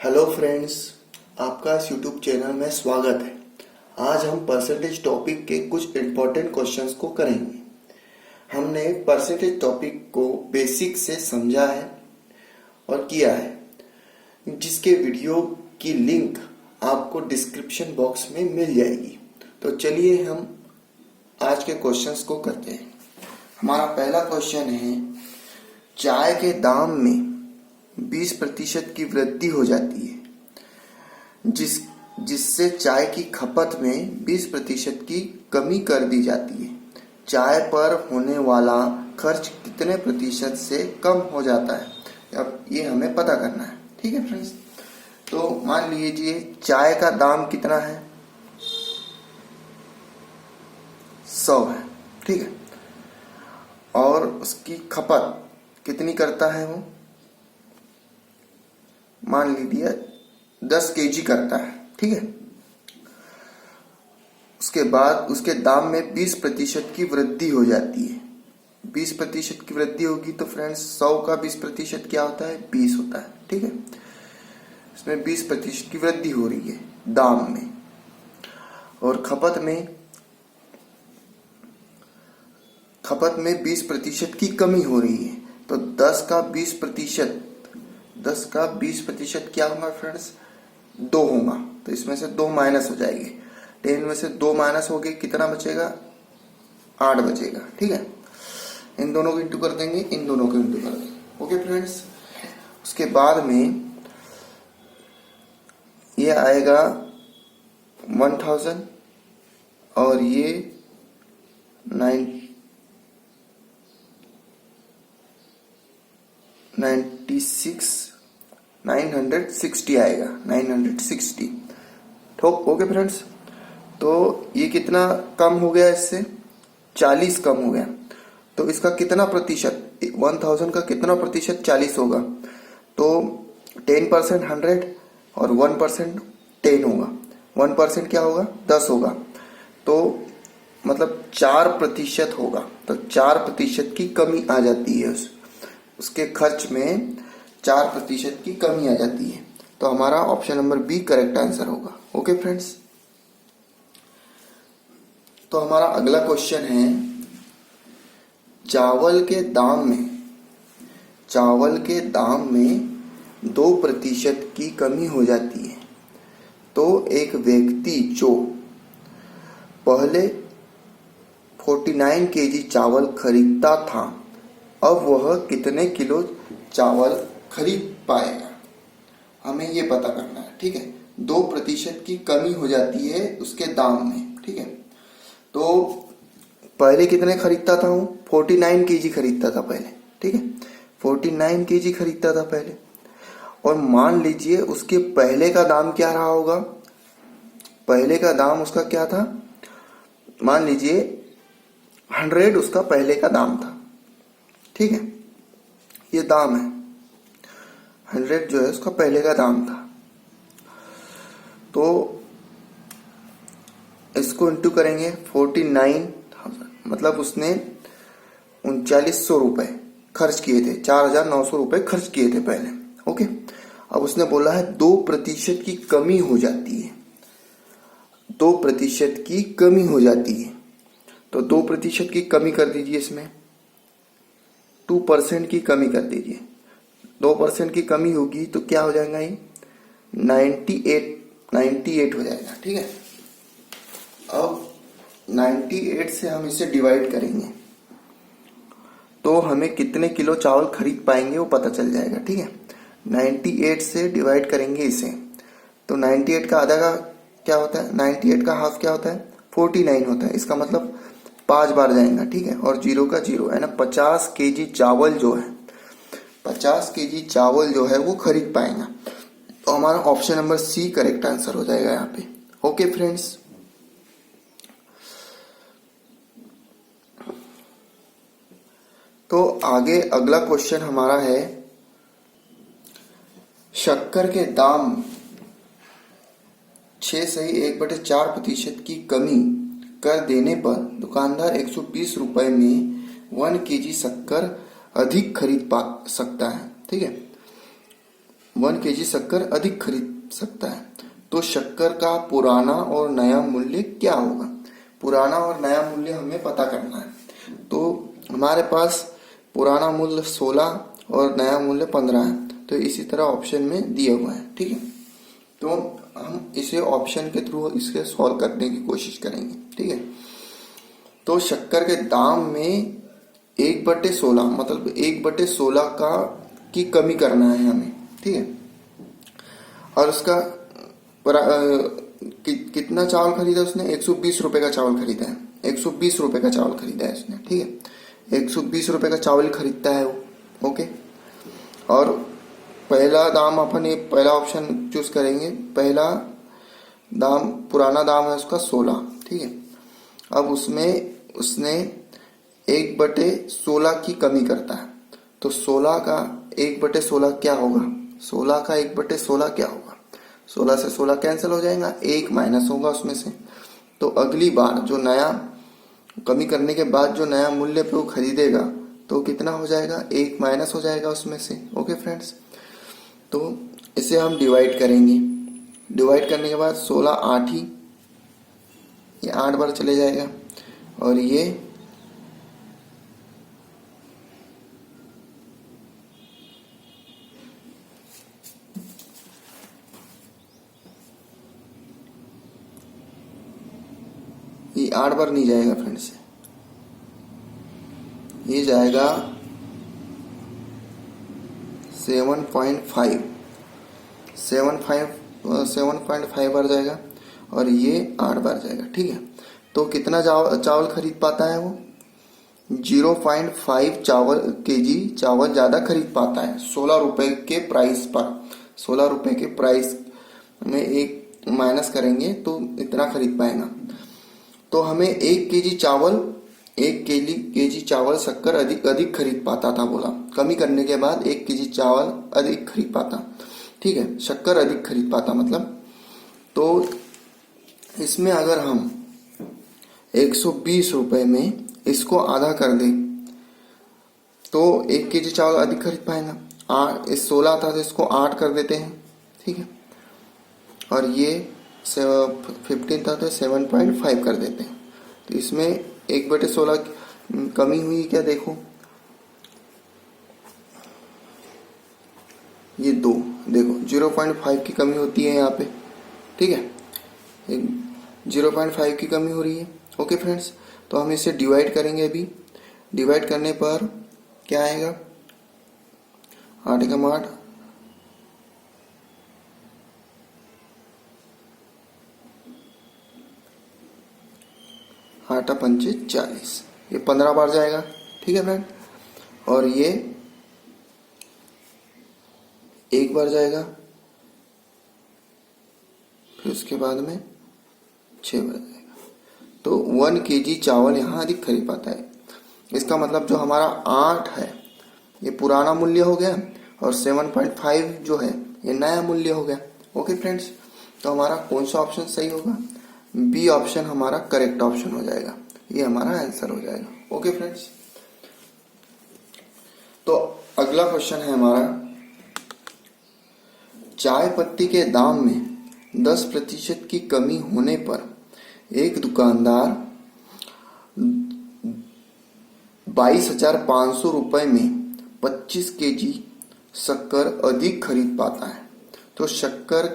Hello friends, आपका इस YouTube channel में स्वागत है। आज हम परसेंटेज टॉपिक के कुछ इम्पोर्टेंट क्वेश्चंस को करेंगे। हमने परसेंटेज टॉपिक को बेसिक से समझा है और किया है, जिसके वीडियो की लिंक आपको डिस्क्रिप्शन बॉक्स में मिल जाएगी। तो चलिए हम आज के क्वेश्चंस को करते हैं। हमारा पहला क्वेश्चन है, चाय के दाम में 20% की वृद्धि हो जाती है, जिससे चाय की खपत में 20% की कमी कर दी जाती है। चाय पर होने वाला खर्च कितने प्रतिशत से कम हो जाता है? अब ये हमें पता करना है। ठीक है फ्रेंड्स, तो मान लीजिए चाय का दाम कितना है, 100 है। ठीक है, और उसकी खपत कितनी करता है वो, मान लीजिए 10 केजी करता है। ठीक है, उसके बाद उसके दाम में 20% की वृद्धि हो जाती है। 20% की वृद्धि होगी तो फ्रेंड्स 100 का 20% क्या होता है, 20 होता है। ठीक है, इसमें 20% की वृद्धि हो रही है दाम में, और खपत में 20% की कमी हो रही है। तो 10 का 20% क्या होगा फ्रेंड्स, 2 होगा। तो इसमें से 2 माइनस हो जाएंगे। 10 में से 2 माइनस हो गए, कितना बचेगा, 8 बचेगा। ठीक है, इन दोनों को इंटू कर देंगे, इन दोनों को इंटू कर देंगे। ओके फ्रेंड्स, उसके बाद में ये आएगा 1000 और ये 960 आएगा, 960। ठोक। ओके फ्रेंड्स, तो ये कितना कम हो गया, इससे 40 कम हो गया। तो इसका कितना प्रतिशत, 1000 का कितना प्रतिशत 40 होगा, तो 10% 100 और 1% 10 होगा। 1% क्या होगा, 10 होगा। तो मतलब 4% होगा। तो 4% की कमी आ जाती है, उसके खर्च में 4% की कमी आ जाती है। तो हमारा option number B correct answer होगा। ओके फ्रेंड्स, तो हमारा अगला क्वेश्चन है, चावल के दाम में 2% की कमी हो जाती है। तो एक व्यक्ति जो पहले 49 केजी चावल खरीदता था, अब वह कितने किलो चावल खरीद पाएगा? हमें ये पता करना है। ठीक है, 2% की कमी हो जाती है उसके दाम में। ठीक है, तो पहले कितने खरीदता था वो, 49 केजी खरीदता था पहले। ठीक है, 49 केजी खरीदता था पहले, और मान लीजिए उसके पहले का दाम क्या रहा होगा। पहले का दाम उसका क्या था, मान लीजिए 100 उसका पहले का दाम था। ठीक है, ये दाम है 100 जो है उसका पहले का दाम था। तो इसको इंटू करेंगे 49,000, मतलब उसने 3900 रुपए खर्च किए थे, 4900 रुपए खर्च किए थे पहले। ओके, अब उसने बोला है 2% की कमी हो जाती है। 2% की कमी हो जाती है, तो 2% की कमी कर दीजिए, इसमें 2% की कमी कर दीजिए। 2% की कमी होगी तो क्या हो जाएगा, ये 98 हो जाएगा। ठीक है, अब 98 से हम इसे डिवाइड करेंगे तो हमें कितने किलो चावल खरीद पाएंगे वो पता चल जाएगा। ठीक है, 98 से डिवाइड करेंगे इसे, तो 98 का आधा का क्या होता है, 98 का हाफ क्या होता है, 49 होता है। इसका मतलब 5 बार जाएगा। ठीक है, और 0 का 0 है ना, 50 केजी चावल जो है, 50 केजी चावल जो है वो खरीद पाएगा। तो हमारा option number C correct answer हो जाएगा यहाँ पे। ओके फ्रेंड्स, तो आगे अगला क्वेश्चन हमारा है, शक्कर के दाम 6.1/4% की कमी कर देने पर दुकानदार 120 रुपए में 1 केजी शक्कर अधिक खरीद पा सकता है। ठीक है, 1 kg शक्कर अधिक खरीद सकता है। तो शक्कर का पुराना और नया मूल्य क्या होगा? पुराना और नया मूल्य हमें पता करना है। तो हमारे पास पुराना मूल्य 16 और नया मूल्य 15 है, तो इसी तरह ऑप्शन में दिया हुआ है। ठीक है, तो हम इसे ऑप्शन के थ्रू इसके सॉल्व करने की कोशिश करेंगे। ठीक है, तो शक्कर के दाम में 1/16 मतलब 1/16 का की कमी करना है हमें। ठीक है, और उसका कितना चावल खरीदा उसने? 120 रुपए का चावल खरीदा है। 120 रुपए का चावल खरीदा है उसने। ठीक है, 120 रुपए का चावल खरीदता है वो। ओके, और पहला दाम अपन ये पहला ऑप्शन चूज करेंगे। पहला दाम, पुराना दाम है उसका 16। ठीक है, अब उसमें उसने 1/16 की कमी करता है। तो 16 का 1/16 क्या होगा? 16 का 1/16 क्या होगा? 16 से 16 कैंसिल हो जाएगा, 1 माइनस होगा उसमें से। तो अगली बार जो नया कमी करने के बाद जो नया मूल्य पे वो खरीदेगा तो कितना हो जाएगा? 1 माइनस हो जाएगा उसमें से। ओके फ्रेंड्स, तो इसे हम डिवाइड करेंगे। डिवाइड करने के बाद 16 8 ही, ये 8 बार चले जाएगा, और ये 8 बार नहीं जाएगा फ्रेंड्स, ये जाएगा 7.5 7.5 बार जाएगा, और ये 8 बार जाएगा। ठीक है, तो कितना चावल खरीद पाता है वो? 0.5 केजी चावल ज्यादा खरीद पाता है 16 रुपए के प्राइस पर। 16 रुपए के प्राइस में 1 माइनस करेंगे तो इतना खरीद पाएगा। तो हमें 1 केजी चावल शक्कर अधिक खरीद पाता था बोला। कमी करने के बाद 1 केजी चावल अधिक खरीद पाता। ठीक है, शक्कर अधिक खरीद पाता मतलब। तो इसमें अगर हम 120 रुपए में इसको आधा कर दें तो 1 केजी चावल अधिक खरीद पाएगा। 16 था तो इसको 8 कर देते हैं। ठीक है, और ये 15 था तो 7.5 कर देते हैं। तो इसमें 1/16 कमी हुई क्या? देखो, ये 2, देखो 0.5 की कमी होती है यहाँ पे। ठीक है, 0.5 की कमी हो रही है। ओके फ्रेंड्स, तो हम इसे डिवाइड करेंगे। अभी डिवाइड करने पर क्या आएगा? 8 का 8, 8 पंचे 40, ये 15 बार जाएगा। ठीक है फ्रेंड, और ये 1 बार जाएगा, फिर उसके बाद में 6 बार जाएगा। तो 1 केजी चावल यहाँ अधिक खरीद पाता है। इसका मतलब जो हमारा 8 है ये पुराना मूल्य हो गया, और 7.5 जो है ये नया मूल्य हो गया। ओके फ्रेंड्स, तो हमारा कौन सा ऑप्शन सही होगा? बी ऑप्शन हमारा करेक्ट ऑप्शन हो जाएगा, ये हमारा आंसर हो जाएगा। ओके फ्रेंड्स, तो अगला क्वेश्चन है हमारा, चाय पत्ती के दाम में 10% की कमी होने पर एक दुकानदार 22,500 रुपए में 25 केजी शक्कर अधिक खरीद पाता है। तो शक्कर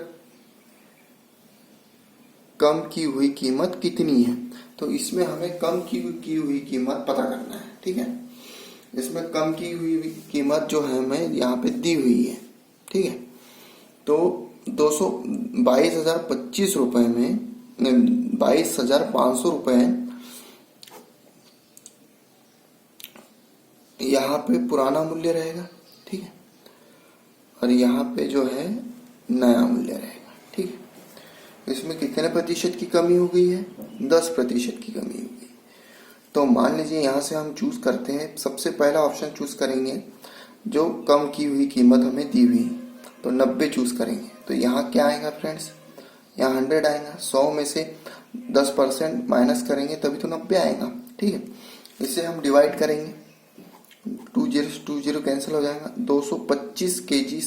कम की हुई कीमत कितनी है? तो इसमें हमें कम की हुई कीमत पता करना है। ठीक है, इसमें कम की हुई कीमत जो है हमें यहाँ पे दी हुई है। ठीक है, तो 22,025 रुपए में 22,500 रुपए यहाँ पे पुराना मूल्य रहेगा। ठीक है, और यहाँ पे जो है नया मूल्य रहेगा। ठीक है, इसमें कितने प्रतिशत की कमी हो गई है? 10% की कमी हो गई। तो मान लीजिए यहाँ से हम चूज करते हैं, सबसे पहला ऑप्शन चूज करेंगे जो कम की हुई कीमत हमें दी हुई, तो 90 चूज करेंगे। तो यहाँ क्या आएगा फ्रेंड्स? यहाँ 100 आएगा। 100 में से 10% माइनस करेंगे तभी तो 90 आएगा। ठीक है, इसे हम डिवाइड करेंगे, 2 0 कैंसिल हो जाएगा। 225 केजी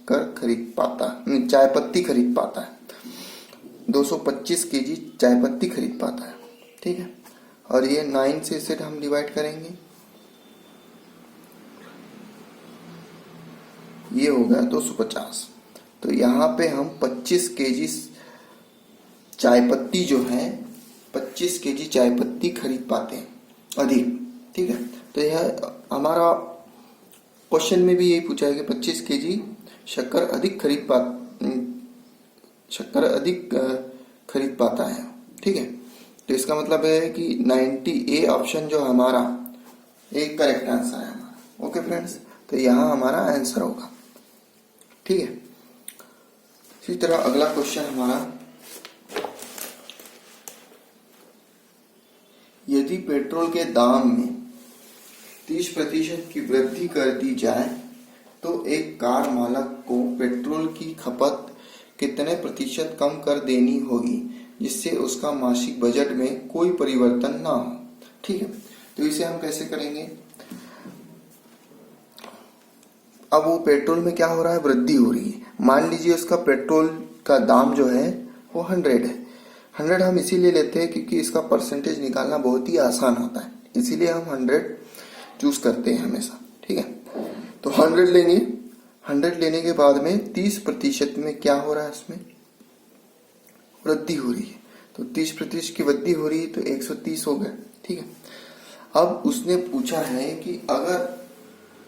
शक्कर खरीद पाता, चाय पत्ती खरीद पाता है। 225 केजी चाय पत्ती खरीद पाता है, ठीक है। और ये 9 से इसे हम डिवाइड करेंगे, ये हो गया 250। तो यहाँ पे हम 25 केजी चाय पत्ती जो है, 25 केजी चाय पत्ती खरीद पाते हैं अधिक, ठीक है। तो यह हमारा क्वेश्चन में भी यही पूछा है कि 25 केजी शक्कर अधिक खरीद पाता है, ठीक है। तो इसका मतलब है कि 90A ऑप्शन जो हमारा एक करेक्ट आंसर है हमारा। ओके फ्रेंड्स, तो यहाँ हमारा आंसर होगा, ठीक है। इसी तरह अगला क्वेश्चन हमारा, यदि पेट्रोल के दाम में 30% की वृद्धि कर दी जाए तो एक कार मालक को पेट्रोल की खपत कितने प्रतिशत कम कर देनी होगी जिससे उसका मासिक बजट में कोई परिवर्तन ना हो, ठीक है। तो इसे हम कैसे करेंगे, अब वो पेट्रोल में क्या हो रहा है, वृद्धि हो रही है। मान लीजिए उसका पेट्रोल का दाम जो है वो 100 है। 100 हम इसीलिए लेते हैं क्योंकि इसका परसेंटेज निकालना बहुत ही आसान होता है, इसीलिए हम 100 चूज करते हैं हमेशा, ठीक है। तो 100 लेंगे, 100 लेने के बाद में 30% में क्या हो रहा है, उसमें वृद्धि हो रही है। तो 30% की वृद्धि हो रही है तो 130 हो गया, ठीक है। अब उसने पूछा है कि अगर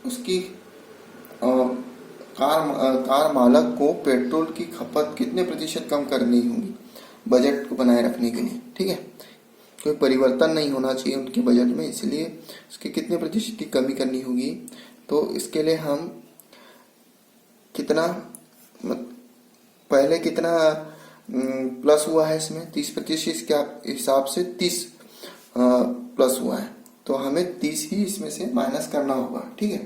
उसकी कार मालक को पेट्रोल की खपत कितने प्रतिशत कम करनी होगी बजट को बनाए रखने के लिए, ठीक है। कोई परिवर्तन नहीं होना चाहिए उनके बजट में, इसलिए उसके कितने प्रतिशत की कमी करनी होगी। तो इसके लिए हम कितना, पहले कितना प्लस हुआ है इसमें 30% के हिसाब से 30 प्लस हुआ है, तो हमें 30 ही इसमें से माइनस करना होगा, ठीक है।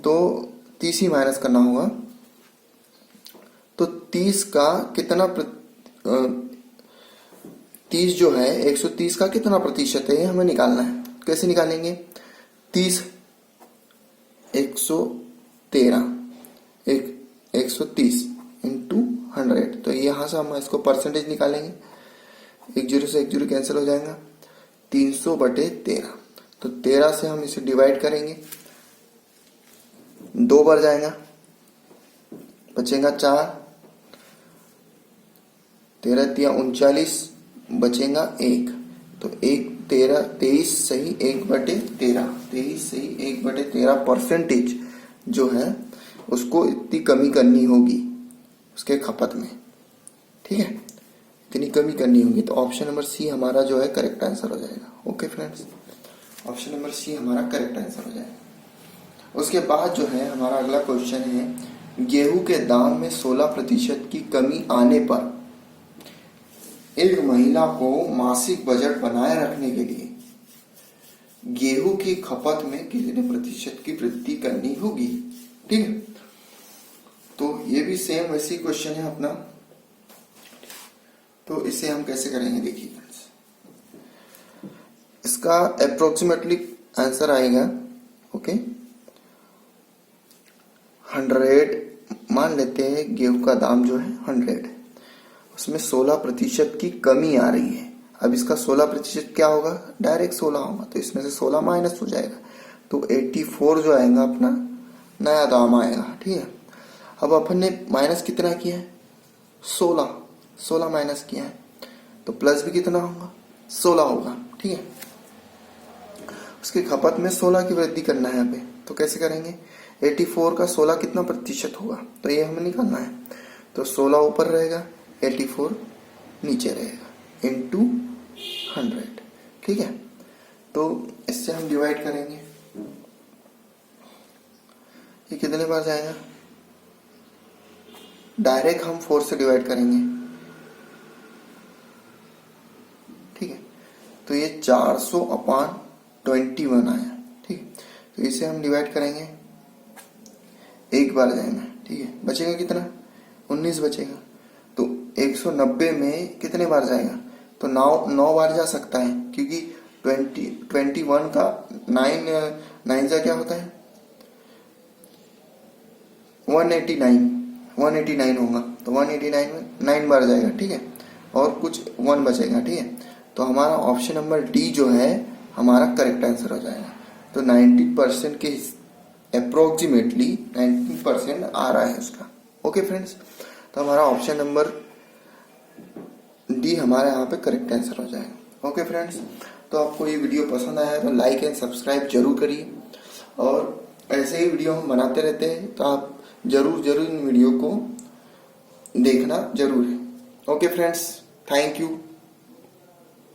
तो 30 ही माइनस करना होगा। तो 30 का कितना 30 जो है 130 का कितना प्रतिशत है हमें निकालना है। कैसे निकालेंगे, 30 130 इंटू 100, तो यहाँ से हम इसको परसेंटेज निकालेंगे। 1 0 से 1 0 कैंसिल हो जाएगा, 300/13। तो 13 से हम इसे डिवाइड करेंगे, 2 बार जाएगा, बचेगा 4, 13 तिया 39, बचेगा 1। तो 23 सही 1/13, 23 सही 1/13 परसेंटेज जो है उसको इतनी कमी करनी होगी उसके खपत में, ठीक है, इतनी कमी करनी होगी। तो ऑप्शन नंबर सी हमारा जो है करेक्ट आंसर हो जाएगा। Okay friends, option number C हमारा करेक्ट आंसर हो जाएगा। उसके बाद जो है हमारा अगला क्वेश्चन है, गेहूं के दाम में 16% की कमी आने पर एक महिला को मासिक बजट बनाए रखने के लिए गेहूं की खपत में कितने प्रतिशत की वृद्धि करनी होगी, ठीक है। तो ये भी सेम वैसी क्वेश्चन है अपना। तो इसे हम कैसे करेंगे, देखिए फ्रेंड्स, इसका अप्रोक्सीमेटली आंसर आएगा, ओके। 100 मान लेते हैं, गेहूं का दाम जो है 100, उसमें 16% की कमी आ रही है। अब इसका 16% क्या होगा, डायरेक्ट 16 होगा, तो इसमें से 16 माइनस हो जाएगा, तो 84 जो आएगा अपना नया दाम आएगा, ठीक है। अब अपन ने माइनस कितना किया है, 16 माइनस किया है, तो प्लस भी कितना होगा, 16 होगा, ठीक है। उसकी खपत में 16 की वृद्धि करना है यहाँ पे, तो कैसे करेंगे, 84 का 16 कितना प्रतिशत होगा, तो ये हमें निकालना है। तो 16 ऊपर रहेगा, 84 नीचे रहेगा, इंटू 100, ठीक है। तो इससे हम डिवाइड करेंगे, ये कितने बार जाएगा, डायरेक्ट हम 4 से डिवाइड करेंगे, ठीक है। तो ये 400/21 आया, ठीक है। तो इसे हम डिवाइड करेंगे, एक बार जाएगा, ठीक है। बचेगा कितना, 19 बचेगा। तो 190 में कितने बार जाएगा, तो 9 बार जा सकता है, क्योंकि 21 का 9 जा क्या होता है 189 होगा, तो 189 में 9 बार जाएगा, ठीक है, और कुछ 1 बचेगा, ठीक है। तो हमारा ऑप्शन नंबर डी जो है हमारा करेक्ट आंसर हो जाएगा। तो 90% के अप्रोक्सीमेटली 90% आ रहा है उसका। ओके फ्रेंड्स, तो हमारा ऑप्शन नंबर डी हमारे यहाँ पे करेक्ट आंसर हो जाएगा। ओके फ्रेंड्स, तो आपको ये वीडियो पसंद आया तो लाइक एंड सब्सक्राइब जरूर करिए, और ऐसे ही वीडियो हम बनाते रहते हैं, तो आप जरूर इन वीडियो को देखना जरूर है। Okay friends, thank you.